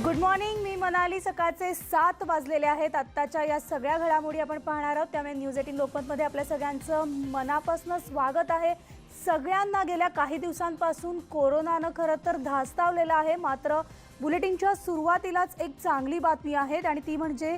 Good morning, मी मनाली. सकाळचे 7 वाजलेले आहेत. आत्ताच्या या सगळ्या घडामोडी आपण पाहणार आहोत. त्यामुळे न्यूज 18 लोकमतमध्ये आपल्या सगळ्यांचं मनापासून स्वागत आहे. सगळ्यांना गेल्या काही दिवसांपासून कोरोनानं खरं तर धास्तावलेलं आहे. मात्र बुलेटिनच्या सुरुवातीलाच एक चांगली बातमी आहे आणि ती म्हणजे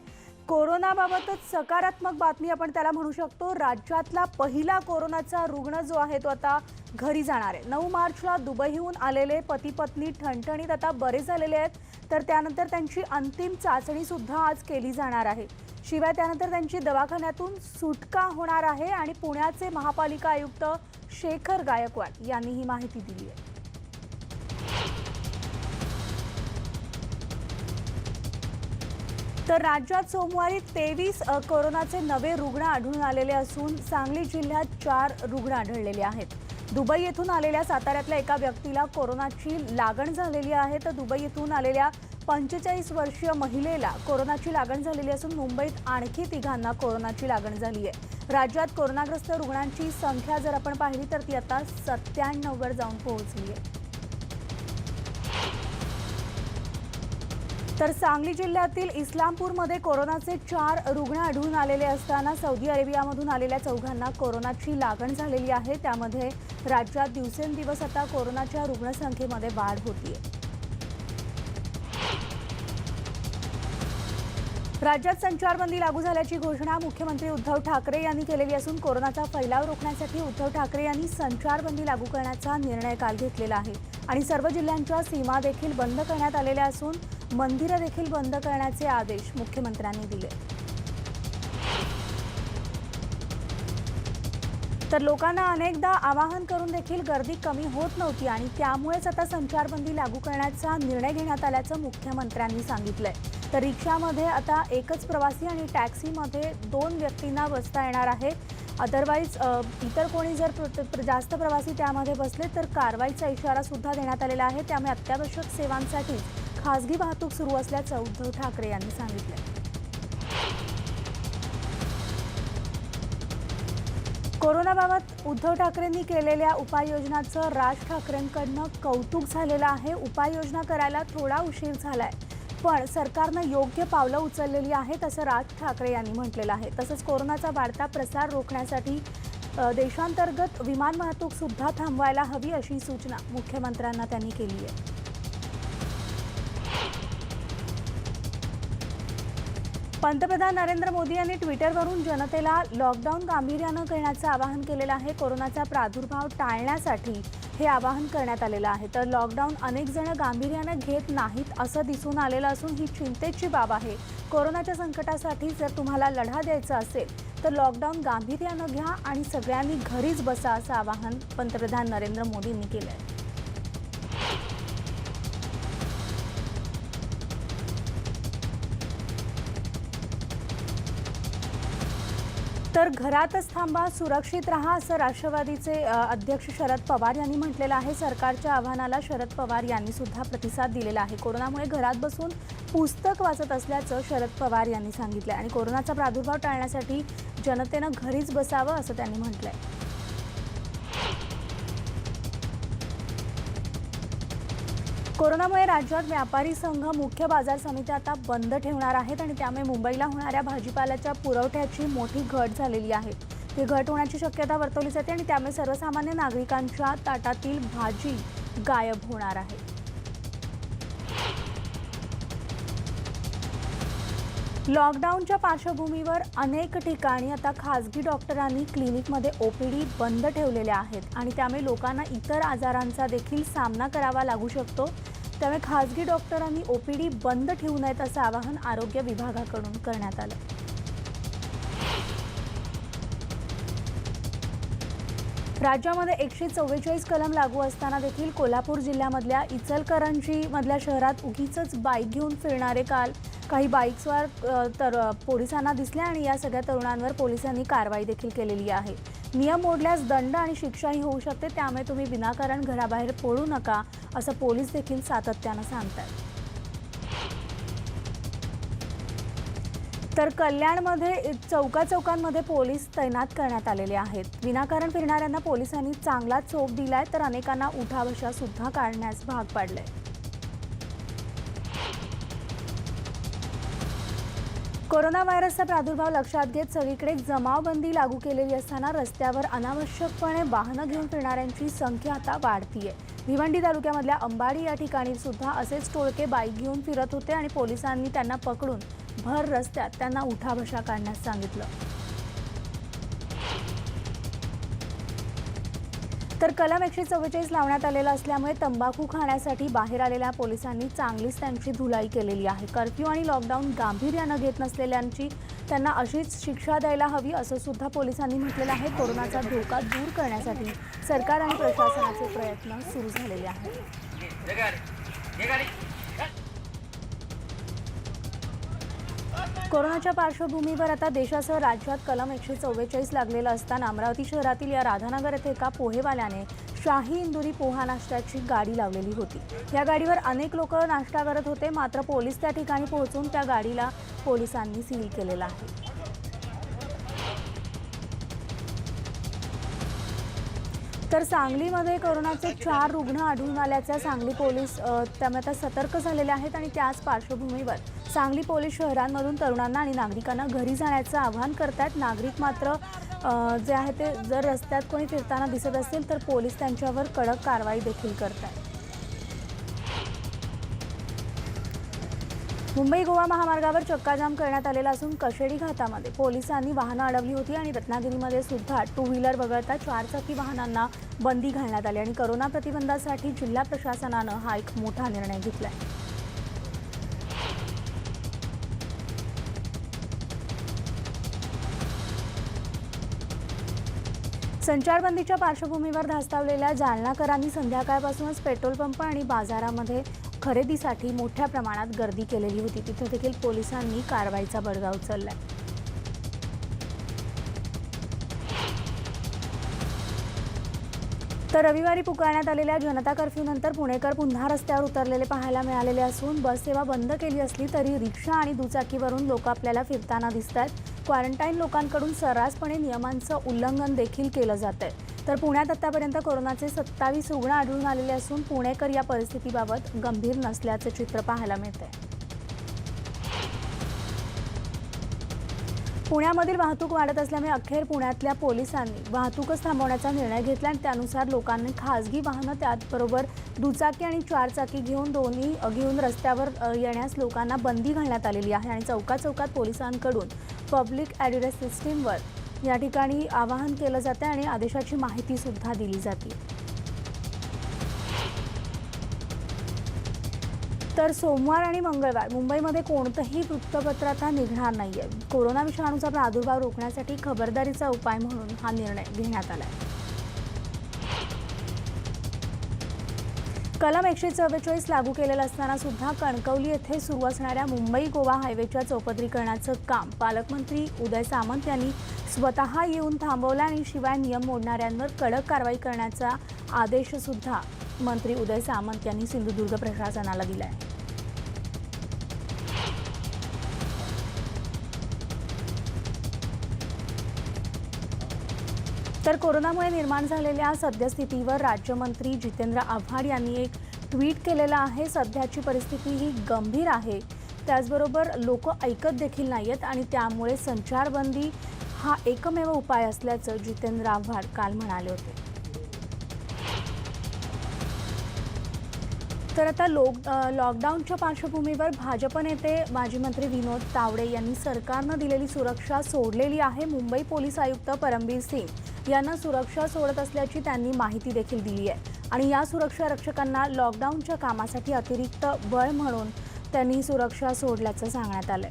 कोरोनाबाबतच सकारात्मक बातमी आपण त्याला म्हणू शकतो. राज्यातला पहिला कोरोनाचा रुग्ण जो आहे तो आता घरी जाणार आहे. 9 मार्चला दुबईहून आलेले पती पत्नी ठणठणीत आता बरे झालेले आहेत. तर त्यानंतर त्यांची अंतिम चाचणी सुद्धा आज केली जाणार आहे. शिवाय त्यानंतर त्यांची दवाखान्यातून सुटका होणार आहे आणि पुण्याचे महापालिका आयुक्त शेखर गायकवाड यांनी ही माहिती दिली आहे. तर राज्यात सोमवारी 23 कोरोनाचे नवे रुग्ण आढळून आलेले असून सांगली जिल्ह्यात 4 रुग्ण आढळलेले आहेत. दुबई येथून आलेल्या साताऱ्यातल्या एका व्यक्तीला कोरोनाची लागण झालेली आहे. तर दुबई येथून आलेल्या 45 वर्षीय महिलेला कोरोनाची लागण झालेली असून मुंबईत आणखी 3घांना कोरोनाची लागण झाली आहे. राज्यात कोरोनाग्रस्त रुग्णांची संख्या जर आपण पाहिली तर ती आता 97 वर जाऊन पोहोचली आहे. तर सांगली जिल्ह्यातील इस्लामपूरमध्ये कोरोनाचे 4 रुग्ण आढळून आलेले असताना सौदी अरेबियामधून आलेल्या 4घांना कोरोनाची लागण झालेली आहे. त्यामध्ये राज्यात दिवसेंदिवस आता कोरोनाच्या रुग्णसंख्येमध्ये वाढ होतीये. राज्यात संचारबंदी लागू झाल्याची घोषणा मुख्यमंत्री उद्धव ठाकरे यांनी केलेली असून कोरोनाचा फैलाव रोखण्यासाठी उद्धव ठाकरे यांनी संचारबंदी लागू करण्याचा निर्णय काल घेतलेला आहे आणि सर्व जिल्ह्यांच्या सीमा देखील बंद करण्यात आलेल्या असून मंदिरं देखील बंद करण्याचे आदेश मुख्यमंत्र्यांनी दिले. तर लोकांना अनेकदा आवाहन करून देखील गर्दी कमी होत नव्हती आणि त्यामुळेच आता संचारबंदी लागू करण्याचा निर्णय घेण्यात आल्याचं मुख्यमंत्र्यांनी सांगितलंय. तर रिक्षामध्ये आता एकच प्रवासी आणि टॅक्सीमध्ये 2 व्यक्तींना बसता येणार आहे. अदरवाईज इतर कोणी जर जास्त प्रवासी त्यामध्ये बसले तर कारवाईचा इशारा सुद्धा देण्यात आलेला आहे. त्यामुळे अत्यावश्यक सेवांसाठी खासगी वाहतूक सुरू असल्याचं उद्धव ठाकरे यांनी सांगितलं. कोरोनाबाबत उद्धव ठाकरेंनी केलेल्या उपाययोजनांचं राज ठाकरेंकडनं कौतुक झालेलं आहे. उपाययोजना करायला थोडा उशीर झालाय पण सरकारनं योग्य पावलं उचललेली आहेत असं राज ठाकरे यांनी म्हटलेलं आहे. तसंच कोरोनाचा वाढता प्रसार रोखण्यासाठी देशांतर्गत विमान वाहतूक सुद्धा थांबवायला हवी अशी सूचना मुख्यमंत्र्यांना त्यांनी केली आहे. पंतप्रधान नरेंद्र मोदी यांनी ट्विटरवरून जनतेला लॉकडाऊन गांभीर्यानं करण्याचं आवाहन केलेलं आहे. कोरोनाचा प्रादुर्भाव टाळण्यासाठी हे आवाहन करण्यात आलेलं आहे. तर लॉकडाऊन अनेक जण गांभीर्यानं घेत नाहीत असं दिसून आलेलं असून ही चिंतेची बाब आहे. कोरोनाच्या संकटासाठी जर तुम्हाला लढा द्यायचा असेल तर लॉकडाऊन गांभीर्यानं घ्या आणि सगळ्यांनी घरीच बसा असं आवाहन पंतप्रधान नरेंद्र मोदींनी केलं आहे. तर घरातच थांबा, सुरक्षित राहा असं राष्ट्रवादीचे अध्यक्ष शरद पवार यांनी म्हटलेलं आहे. सरकारच्या आव्हानाला शरद पवार यांनी सुद्धा प्रतिसाद दिलेला आहे. कोरोनामुळे घरात बसून पुस्तक वाचत असल्याचं शरद पवार यांनी सांगितलं आणि कोरोनाचा प्रादुर्भाव टाळण्यासाठी जनतेनं घरीच बसावं असं त्यांनी म्हटलंय. कोरोनामुळे राज्यात व्यापारी संघ मुख्य बाजार समित्या आता बंद ठेवणार आहेत आणि त्यामुळे मुंबईला होणाऱ्या भाजीपाल्याच्या पुरवठ्याची मोठी घट झालेली आहे. ही घट होण्याची शक्यता वर्तवली जाते आणि त्यामुळे सर्वसामान्य नागरिकांच्या ताटातील भाजी गायब होणार आहे. लॉकडाऊनच्या पार्श्वभूमीवर अनेक ठिकाणी आता खासगी डॉक्टरांनी क्लिनिकमध्ये ओपीडी बंद ठेवलेल्या आहेत आणि त्यामुळे लोकांना इतर आजारांचा देखील सामना करावा लागू शकतो. त्यामुळे खासगी डॉक्टरांनी ओपीडी बंद ठेवू नयेत असं आवाहन आरोग्य विभागाकडून करण्यात आलं. राज्यामध्ये 144 कलम लागू असताना देखील कोल्हापूर जिल्ह्यामधल्या इचलकरंजीमधल्या शहरात उगीचच बाईक घेऊन फिरणारे काल काही बाईक्सवर तर पोलिसांना दिसले आणि या सगळ्या तरुणांवर पोलिसांनी कारवाई देखील केलेली आहे. नियम मोडल्यास दंड आणि शिक्षाही होऊ शकते. त्यामुळे तुम्ही विनाकारण घराबाहेर पडू नका असं पोलीस देखील सातत्यानं सांगतात. तर कल्याणमध्ये चौकांमध्ये पोलीस तैनात करण्यात आलेले आहेत. विनाकारण फिरणाऱ्यांना पोलिसांनी चांगला चोप दिलाय तर अनेकांना उठाबशा सुद्धा काढण्यास भाग पाडले. कोरोना व्हायरसचा प्रादुर्भाव लक्षात घेत सगळीकडे जमावबंदी लागू केलेली असताना रस्त्यावर अनावश्यकपणे वाहनं घेऊन फिरणाऱ्यांची संख्या आता वाढतीये। भिवंडी तालुक्यामधल्या अंबाडी या ठिकाणी सुद्धा असेच टोळके बाईक घेऊन फिरत होते आणि पोलिसांनी त्यांना पकडून भर रस्त्यात त्यांना उठाबशा काढण्यास सांगितलं। तर कलम 144 लावण्यात आलेला असल्यामुळे तंबाखू खाण्यासाठी बाहेर आलेल्या पोलिसांनी चांगलीच त्यांची धुलाई केलेली आहे। कर्फ्यू आणि लॉकडाऊन गांभीर्यानं घेत नसलेल्यांची त्यांना अशीच शिक्षा द्यायला हवी असं सुद्धा पोलिसांनी म्हटलेलं आहे। कोरोनाचा धोका दूर करण्यासाठी सरकार आणि प्रशासनाचे प्रयत्न सुरू झालेले आहेत। कोरोनाच्या पार्श्वभूमीवर आता देशासह राज्यात कलम 144 लागलेलं असताना अमरावती शहरातील या राधानगर येथे एका पोहेवाल्याने शाही इंदुरी पोहा नाश्त्याची गाडी लावलेली होती। या गाडीवर अनेक लोक नाश्ता करत होते, मात्र पोलीस त्या ठिकाणी पोहोचून त्या गाडीला पोलिसांनी सील केलेलं आहे। तर सांगलीमध्ये कोरोनाचे 4 रुग्ण आढळून आल्याच्या सांगली पोलीस त्यामुळे आता सतर्क झालेले आहेत आणि त्याच पार्श्वभूमीवर सांगली पोलीस शहरांमधून तरुणांना आणि नागरिकांना घरी जाण्याचं आवाहन करतात। नागरिक मात्र जे आहे ते जर रस्त्यात कोणी फिरताना दिसत असेल तर पोलीस त्यांच्यावर कडक कारवाई देखील करतात। मुंबई गोवा महामार्गावर चक्काजाम करण्यात आलेला असून कशेडी घाटामध्ये पोलिसांनी वाहनं अडवली होती आणि रत्नागिरीमध्ये सुद्धा 2 व्हीलर वगळता 4 चाकी वाहनांना बंदी घालण्यात आली आणि कोरोना प्रतिबंधासाठी जिल्हा प्रशासनानं हा एक मोठा निर्णय घेतलाय। संचारबंदीच्या पार्श्वभूमीवर धास्तावलेल्या जालनाकरांनी संध्याकाळपासूनच पेट्रोल पंप आणि बाजारामध्ये खरेदीसाठी मोठ्या प्रमाणात गर्दी केलेली होती। तिथे देखील पोलिसांनी कारवाईचा बडगा उचललाय। तर रविवारी पुकारण्यात आलेल्या जनता कर्फ्यूनंतर पुणेकर पुन्हा रस्त्यावर उतरलेले पाहायला मिळालेले असून बस सेवा बंद केली असली तरी रिक्षा आणि दुचाकीवरून लोक आपल्याला फिरताना दिसतात। क्वारंटाईन लोकांकडून सर्रासपणे नियमांचं उल्लंघन देखील केलं जातंय। तर पुण्यात आतापर्यंत कोरोनाचे 27 रुग्ण आढळून आलेले असून पुणेकर या परिस्थितीबाबत गंभीर नसल्याचे चित्र पाहायला मिळते। पुण्यामधील वाहतूक वाढत असल्यामुळे अखेर पुण्यातल्या पोलिसांनी वाहतूकच थांबवण्याचा निर्णय घेतला आणि त्यानुसार लोकांनी खासगी वाहनं त्याचबरोबर दुचाकी आणि 4 चाकी घेऊन रस्त्यावर येण्यास लोकांना बंदी घालण्यात आलेली आहे आणि चौकात पोलिसांकडून पब्लिक ॲड्रेस सिस्टीमवर या ठिकाणी आवाहन केलं जाते आणि आदेशाची माहिती सुद्धा दिली जाते। तर सोमवार आणि मंगळवार मुंबईमध्ये कोणतंही वृत्तपत्र आता निघणार नाहीये। कोरोना विषाणूचा प्रादुर्भाव रोखण्यासाठी खबरदारीचा उपाय म्हणून हा निर्णय घेण्यात आलाय। कलम 144 लागू केलेलं असताना सुद्धा कणकवली येथे सुरू असणाऱ्या मुंबई गोवा हायवेच्या चौपदरीकरणाचं काम पालकमंत्री उदय सामंत यांनी स्वतः येऊन थांबवलं आणि शिवाय नियम मोडणाऱ्यांवर कडक कारवाई करण्याचा आदेश सुद्धा मंत्री उदय सामंत यांनी सिंधुदुर्ग प्रशासनाला दिलाय। तर कोरोनामुळे निर्माण झालेल्या सद्यस्थितीवर राज्यमंत्री जितेंद्र आव्हाड यांनी एक ट्विट केलेलं आहे। सध्याची परिस्थिती ही गंभीर आहे, त्याचबरोबर लोक ऐकत देखील नाहीयेत आणि त्यामुळे संचारबंदी हा एकमेव उपाय असल्याचं जितेंद्र आव्हाड काल म्हणाले होते। तर आता लॉकडाऊनच्या पार्श्वभूमीवर भाजप नेते माजी मंत्री विनोद तावडे यांनी सरकारनं दिलेली सुरक्षा सोडलेली आहे। मुंबई पोलीस आयुक्त परमबीर सिंग यांना सुरक्षा सोडत असल्याची त्यांनी माहिती देखील दिली आहे आणि या सुरक्षा रक्षकांना लॉकडाऊनच्या कामासाठी अतिरिक्त बळ म्हणून त्यांनी सुरक्षा सोडल्याचं सांगण्यात आलंय।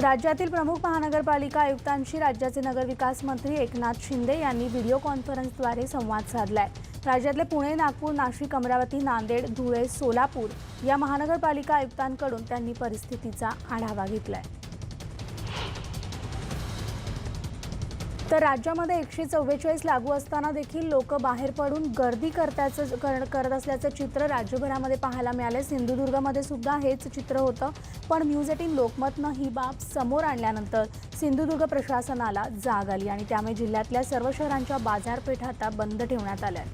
राज्यातील प्रमुख महानगरपालिका आयुक्तांशी राज्याचे नगरविकास मंत्री एकनाथ शिंदे यांनी व्हिडिओ कॉन्फरन्सद्वारे संवाद साधलाय। राज्यातले पुणे, नागपूर, नाशिक, अमरावती, नांदेड, धुळे, सोलापूर या महानगरपालिका आयुक्तांकडून त्यांनी परिस्थितीचा आढावा घेतलाय। तर राज्यामध्ये 144 लागू असताना देखील लोक बाहेर पडून गर्दी करत असल्याचं चित्र राज्यभरामध्ये पाहायला मिळाले। सिंधुदुर्गमध्ये सुद्धा हेच चित्र होतं, पण न्यूज 18 लोकमतनं ही बाब समोर आणल्यानंतर सिंधुदुर्ग प्रशासनाला जाग आली आणि त्यामुळे जिल्ह्यातल्या सर्व शहरांच्या बाजारपेठा आता बंद ठेवण्यात आल्या।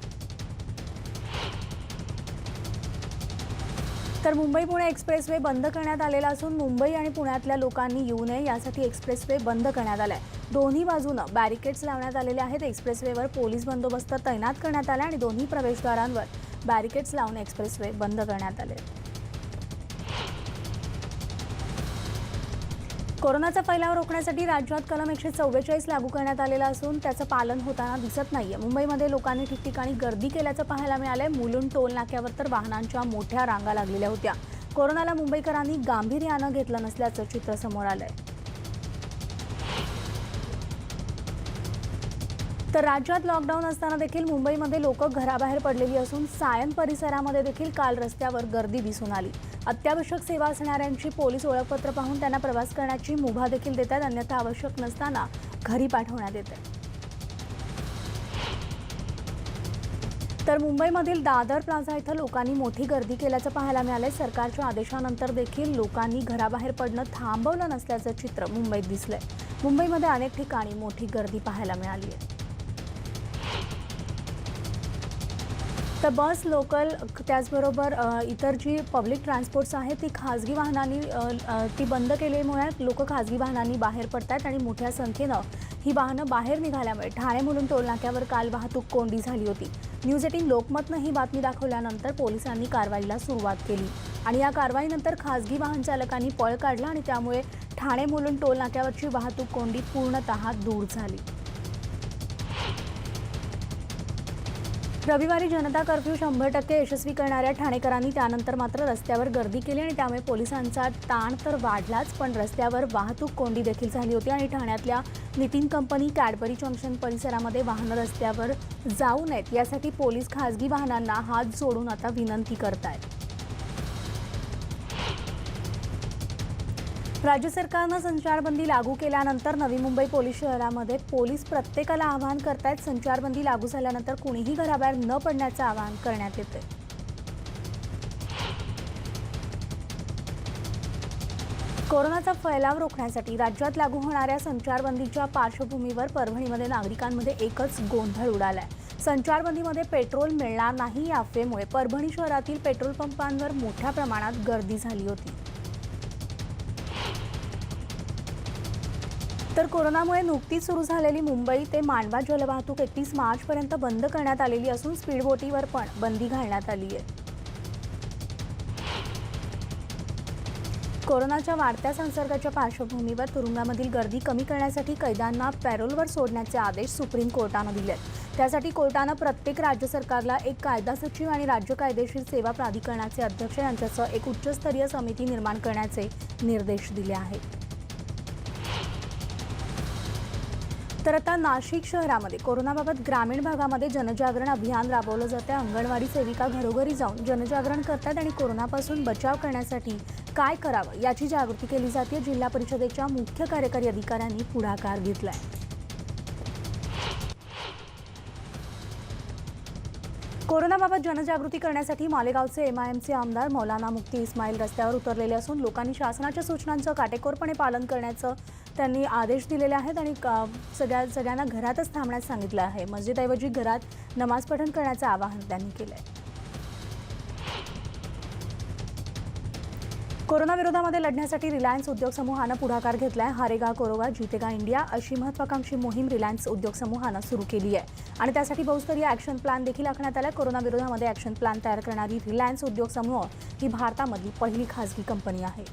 तर मुंबई पुणे एक्सप्रेसवे बंद करण्यात आलेला असून मुंबई आणि पुण्यातल्या लोकांनी येऊ नये यासाठी एक्सप्रेसवे बंद करण्यात आलाय। दोन्ही बाजूनं बॅरिकेड्स लावण्यात आलेले आहेत। एक्सप्रेसवेवर पोलीस बंदोबस्त तैनात करण्यात आला आणि दोन्ही प्रवेशद्वारांवर बॅरिकेड्स लावून एक्सप्रेसवे बंद करण्यात आले। कोरोनाचा फैलाव रोखण्यासाठी राज्यात कलम 144 लागू करण्यात आलेला असून त्याचं पालन होताना दिसत नाहीये। मुंबईमध्ये लोकांनी ठिकठिकाणी गर्दी केल्याचं पाहायला मिळालंय। मुलुंड टोल नाक्यावर तर वाहनांच्या मोठ्या रांगा लागलेल्या होत्या। कोरोनाला मुंबईकरांनी गांभीर्यानं घेतलं नसल्याचं चित्र समोर आलंय। तर राज्यात लॉकडाऊन असताना देखील मुंबईमध्ये लोक घराबाहेर पडलेली असून सायन परिसरामध्ये देखील काल रस्त्यावर गर्दी दिसून आली। अत्यावश्यक सेवा असणाऱ्यांची पोलीस ओळखपत्र पाहून त्यांना प्रवास करण्याची मुभा देखील देतात, अन्यथा आवश्यक नसताना घरी पाठवण्यात येते। तर मुंबईमधील दादर प्लाझा इथं लोकांनी मोठी गर्दी केल्याचं पाहायला मिळालंय। सरकारच्या आदेशानंतर देखील लोकांनी घराबाहेर पडणं थांबवलं नसल्याचं चित्र मुंबईत दिसलंय। मुंबईमध्ये अनेक ठिकाणी मोठी गर्दी पाहायला मिळाली आहे। तर बस, लोकल त्याचबरोबर इतर जी पब्लिक ट्रान्सपोर्ट्स आहेत ती खाजगी वाहनांनी ती बंद केल्यामुळे लोक खाजगी वाहनांनी बाहेर पडतात आणि मोठ्या संख्येनं ही वाहनं बाहेर निघाल्यामुळे ठाणे मुलुंड टोल नाक्यावर काल वाहतूक कोंडी झाली होती। न्यूज 18 लोकमतनं ही बातमी दाखवल्यानंतर पोलिसांनी कारवाईला सुरुवात केली आणि या कारवाईनंतर खाजगी वाहन चालकांनी पळ काढला आणि त्यामुळे ठाणे मुलुंड टोल नाक्यावरची वाहतूक कोंडी पूर्णतः दूर झाली। रविवारी जनता कर्फ्यू 100% यशस्वी करणाऱ्या ठाणेकरांनी त्यानंतर मात्र रस्त्यावर गर्दी केली आणि त्यामुळे पोलिसांचा ताण तर वाढलाच, पण रस्त्यावर वाहतूक कोंडी देखील झाली होती आणि ठाण्यातल्या नितीन कंपनी कॅडबरी जंक्शन परिसरामध्ये वाहनं रस्त्यावर जाऊ नयेत यासाठी पोलीस खासगी वाहनांना हात जोडून आता विनंती करतायत। राज्य सरकारनं संचारबंदी लागू केल्यानंतर नवी मुंबई पोलीस शहरामध्ये पोलीस प्रत्येकाला आवाहन करतायत। संचारबंदी लागू झाल्यानंतर कुणीही घराबाहेर न पडण्याचं आवाहन करण्यात येते। कोरोनाचा फैलाव रोखण्यासाठी राज्यात लागू होणाऱ्या संचारबंदीच्या पार्श्वभूमीवर परभणीमध्ये नागरिकांमध्ये एकच गोंधळ उडालाय। संचारबंदीमध्ये पेट्रोल मिळणार नाही या अफवेमुळे परभणी शहरातील पेट्रोल पंपांवर मोठ्या प्रमाणात गर्दी झाली होती। तर कोरोनामुळे नुकतीच सुरू झालेली मुंबई ते मांडवा जलवाहतूक 31 मार्चपर्यंत बंद करण्यात आलेली असून स्पीडबोटीवर पण बंदी घालण्यात आली आहे। कोरोनाच्या वाढत्या संसर्गाच्या पार्श्वभूमीवर तुरुंगामधील गर्दी कमी करण्यासाठी कैद्यांना पॅरोलवर सोडण्याचे आदेश सुप्रीम कोर्टानं दिले आहेत। त्यासाठी कोर्टानं प्रत्येक राज्य सरकारला एक कायदा सचिव आणि राज्य कायदेशीर सेवा प्राधिकरणाचे अध्यक्ष यांच्यासह एक उच्चस्तरीय समिती निर्माण करण्याचे निर्देश दिले आहेत। तर आता नाशिक शहरामध्ये कोरोनाबाबत ग्रामीण भागामध्ये जनजागरण अभियान राबवलं जाते। अंगणवाडी सेविका घरोघरी जाऊन जनजागरण करतात आणि कोरोनापासून बचाव करण्यासाठी काय करावं याची जागृती केली जाते। जिल्हा परिषदेच्या मुख्य कार्यकारी अधिकाऱ्यांनी पुढाकार घेतलाय। कोरोनाबाबत जनजागृती करण्यासाठी मालेगावचे MIMचे आमदार मौलाना मुफ्ती इस्माईल रस्त्यावर उतरलेले असून लोकांनी शासनाच्या सूचनांचं काटेकोरपणे पालन करण्याचं त्यांनी आदेश दिलेले आहेत आणि सगळ्यांना घरातच थांबण्यास सांगितलं आहे। मस्जिदऐवजी घरात नमाज पठण करण्याचं आवाहन त्यांनी केलंय। कोरोना विरोधामध्ये लढण्यासाठी रिलायन्स उद्योग समूहानं पुढाकार घेतलाय। हारेगा कोरोना जीतेगा इंडिया अशी महत्त्वाकांक्षी मोहीम रिलायन्स उद्योग समूहानं सुरू केली आहे आणि त्यासाठी बहुस्तरीय ॲक्शन प्लॅन देखील आखण्यात आला। कोरोना विरोधामध्ये ॲक्शन प्लॅन तयार करणारी रिलायन्स उद्योग समूह ही भारतामधली पहिली खासगी कंपनी आहे।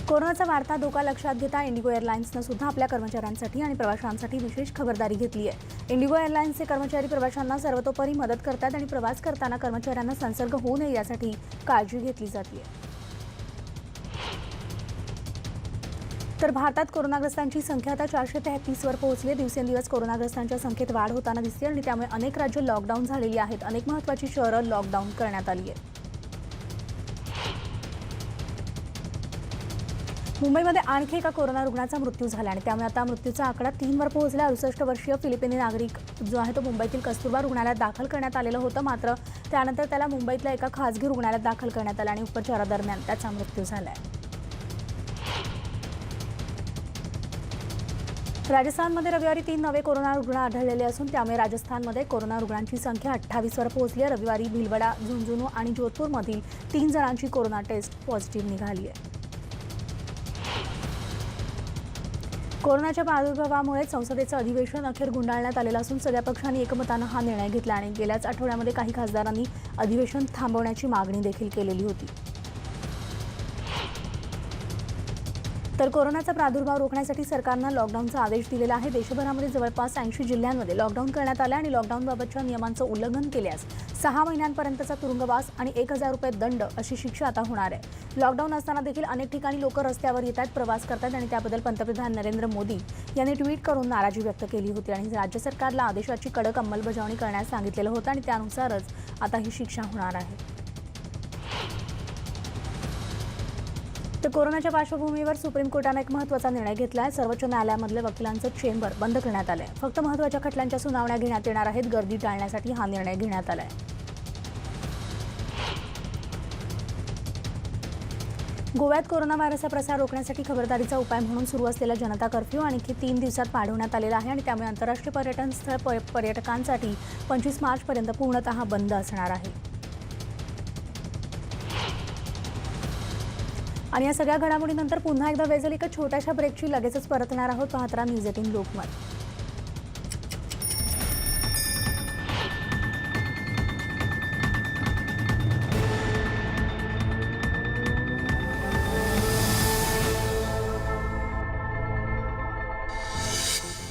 कोरोनाचा वाढता धोका लक्षात घेता इंडिगो एअरलाइन्सनं सुद्धा आपल्या कर्मचाऱ्यांसाठी आणि प्रवाशांसाठी विशेष खबरदारी घेतली आहे। इंडिगो एअरलाइन्सचे कर्मचारी प्रवाशांना सर्वतोपरी मदत करतात आणि प्रवास करताना कर्मचाऱ्यांना संसर्ग होऊ नये यासाठी काळजी घेतली जाते। तर भारतात कोरोनाग्रस्तांची संख्या आता 433 वर पोहोचली आहे। दिवसेंदिवस कोरोनाग्रस्तांच्या संख्येत वाढ होताना दिसते आणि त्यामुळे अनेक राज्य लॉकडाऊन झालेली आहेत। अनेक महत्त्वाची शहरं लॉकडाऊन करण्यात आली आहेत। मुंबईमध्ये आणखी एका कोरोना रुग्णाचा मृत्यू झाला आणि त्यामुळे आता मृत्यूचा आकडा 3 वर पोहोचला। 68 वर्षीय फिलिपिनी नागरिक जो आहे तो मुंबईतील कस्तुरबा रुग्णालयात दाखल करण्यात आलेलं होतं, मात्र त्यानंतर त्याला मुंबईतल्या एका खासगी रुग्णालयात दाखल करण्यात आलं आणि उपचारादरम्यान त्याचा मृत्यू झाला आहे। राजस्थानमध्ये रविवारी 3 नवे कोरोना रुग्ण आढळलेले असून त्यामुळे राजस्थानमध्ये कोरोना रुग्णांची संख्या 28वर पोहोचली आहे. रविवारी भिलवाडा, झुंझुनू आणि जोधपूरमधील 3 जणांची कोरोना टेस्ट पॉझिटिव्ह निघाली आहे. कोरोनाच्या प्रादुर्भावामुळे संसदेचं अधिवेशन अखेर गुंडाळण्यात आलेलं असून सगळ्या पक्षांनी एकमतानं हा निर्णय घेतला आणि गेल्याच आठवड्यामध्ये काही खासदारांनी अधिवेशन थांबवण्याची मागणी देखील केलेली होती. तर कोरोनाचा प्रादुर्भाव रोखण्यासाठी सरकारनं लॉकडाऊनचा आदेश दिलेला आहे. देशभरामध्ये जवळपास 80 जिल्ह्यांमध्ये लॉकडाऊन करण्यात आलं आणि लॉकडाऊनबाबतच्या नियमांचं उल्लंघन केल्यास 6 महिन्यांपर्यंतचा तुरुंगवास आणि 1000 रुपये दंड अशी शिक्षा आता होणार आहे. लॉकडाऊन असताना देखील अनेक ठिकाणी लोक रस्त्यावर येतात, प्रवास करतात आणि त्याबद्दल पंतप्रधान नरेंद्र मोदी यांनी ट्विट करून नाराजी व्यक्त केली होती आणि राज्य सरकारला आदेशाची कडक अंमलबजावणी करण्यास सांगितलेलं होतं आणि त्यानुसारच आता ही शिक्षा होणार आहे. तर कोरोनाच्या पार्श्वभूमीवर सुप्रीम कोर्टाने एक महत्त्वाचा निर्णय घेतला आहे. सर्वोच्च न्यायालयामधले वकिलांचं चेंबर बंद करण्यात आलं आहे. फक्त महत्त्वाच्या खटल्यांच्या सुनावण्या घेण्यात येणार आहेत. गर्दी टाळण्यासाठी हा निर्णय घेण्यात आला आहे. गोव्यात कोरोना व्हायरसचा प्रसार रोखण्यासाठी खबरदारीचा उपाय म्हणून सुरू असलेला जनता कर्फ्यू आणखी 3 दिवसात वाढवण्यात आलेला आहे आणि त्यामुळे आंतरराष्ट्रीय पर्यटन स्थळ पर्यटकांसाठी 25 मार्चपर्यंत पूर्णतः बंद असणार आहे. आणि या सगळ्या घडामोडीनंतर पुन्हा एकदा वेळ झाली एका छोट्याशा ब्रेकची. लगेचच परतणार आहोत. पाहत राहा न्यूज 18 लोकमत.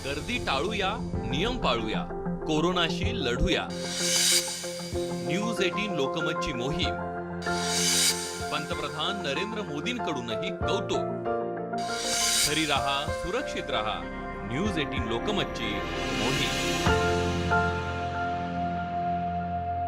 गर्दी टाळूया, नियम पाळूया, कोरोनाशी लढूया. न्यूज 18 लोकमतची मोहीम पंतप्रधान नरेंद्र मोदींकडूनही कौतुक. घरी राहा, सुरक्षित राहा. न्यूज 18 लोकमतची मोहीम.